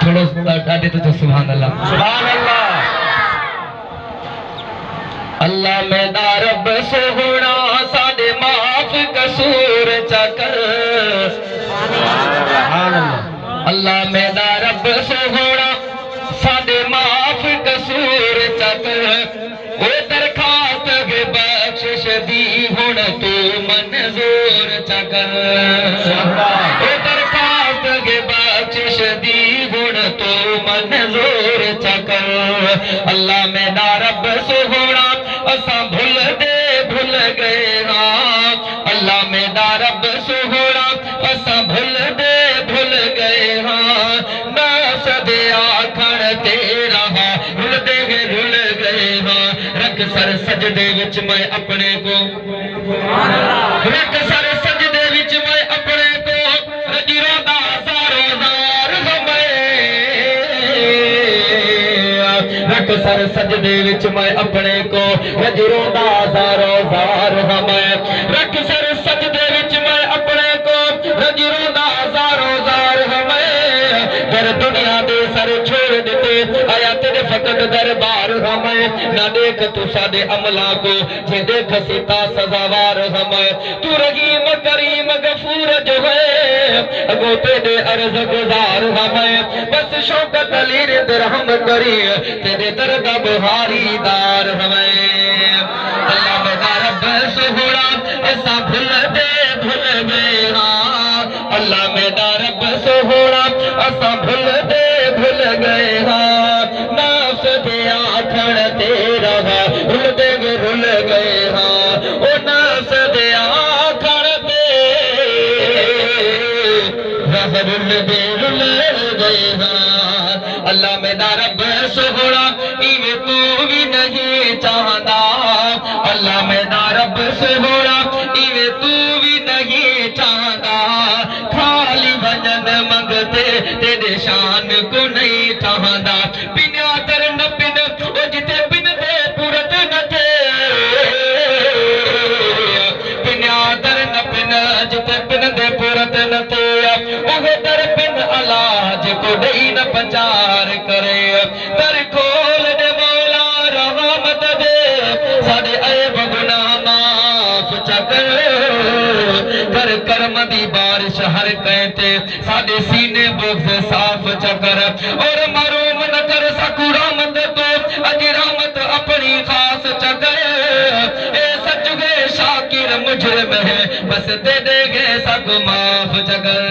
چھوڑو ڈاڈے تو سبحان اللہ سبحان اللہ اللہ میرا رب سونا ساڈے معاف قصور چکر سبحان اللہ اللہ میرا رب سونا ساڈے معاف قصور چکر وہ درخواست کے بخشش دی ہن تو منظور چکر وہ درخواست کے بخشش دی ہن تو منظور چکر اللہ میرا رب سونا اساں بھول گئے ہاں اللہ میرا رب سونا اساں بھول گئے ہاں ناس دے آکھن تیرا ہاں رل گئے ہاں رکھ سر سجدے وچ میں اپنے کو رکھ سر سجدے وچ میں اپنے کو رجروں دا زارو زار ہمیں رکھ سر سجدے وچ میں اپنے کو رجروں دا زارو زار ہمیں رکھ سر سجدے وچ میں اپنے کو رجروں دا زارو زار ہمیں در دنیا دے سر چھوڑ دیتے آیا تیرے فقط دربار ہمیں نہ دیکھ تو سادے عملہ کو جے دیکھ سیتا سزاوار ہمیں تو رحیم کریم غفور جو ہے اگو تیرے عرض گزار ہمیں بس شوکت علی درہم کری تیرے درد بہاری دار ہمیں اللہ میرا رب سہوڑا ایسا بھول گئے ہاں اللہ میرا رب سہوڑا ایسا بھول گئے ہاں ناس دے آکھن تیرا ہاں رل گئے ہاں او ناس دے آکھن تیرا رل گئے ہاں اللہ میرا رب سہوڑا ایویں تو بھی نہیں چاہتا اللہ میرا رب سہوڑا ایویں تو بھی نہیں چاہتا خالی بجن منگتے تیرے شان کو نہیں چاہتا پنیا تر نہ پن او جتے پن دے پورت نہ تھے پنیا تر نہ پن جتے پن دے پورت نہ تھے اوہ در پن علاج کو نہیں نہ پچار کرے در کھول دے مولا رحمت دے ساڑے عیب گناہ معاف چکر کر کرم دی بارش ہر کہتے ساڑے سینے بغض صاف چکر اور معروم نہ کر سکو رحمت تو اج رحمت اپنی خاص چکر اے سچ گئے شاکر مجرم ہے بس دے دے گے سب معاف چکر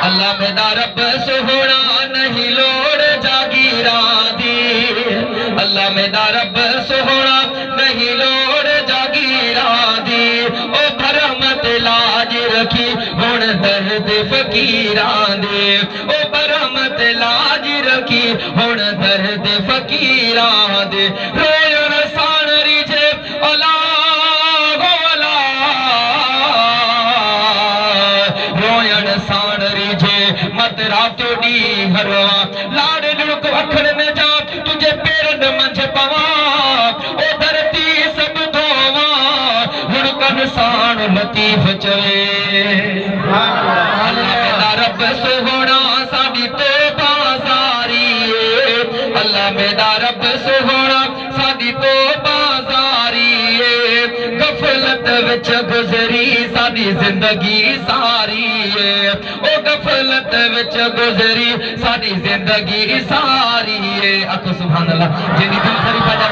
اللہ میرا رب سہونا نہیں لوڑ جاگیراں دی اللہ میرا رب سہونا نہیں لوڑ جاگیراں دی او برحمت لاج رکھی ہن درد فقیراں دے او برحمت لاج رکھی ہن درد فقیراں دے رویون سان ریجھے رویون سان ریجھے مت راتو ڈی ہروا لاڑ لڑک وکھڑ میں جا تجھے پیرن منجھ پوا او دھرتی سب دھوا ہڑکن سان لطیف چلے اللہ میرا رب سہونا ساڑی توبہ زاری اللہ میرا رب سہونا ساڑی توبہ زاری غفلت وچ گزری ساڑی زندگی ساری او غفلت وچ گزری ساڑی زندگی ساری اکو سبحان اللہ جنی دل خریفہ جا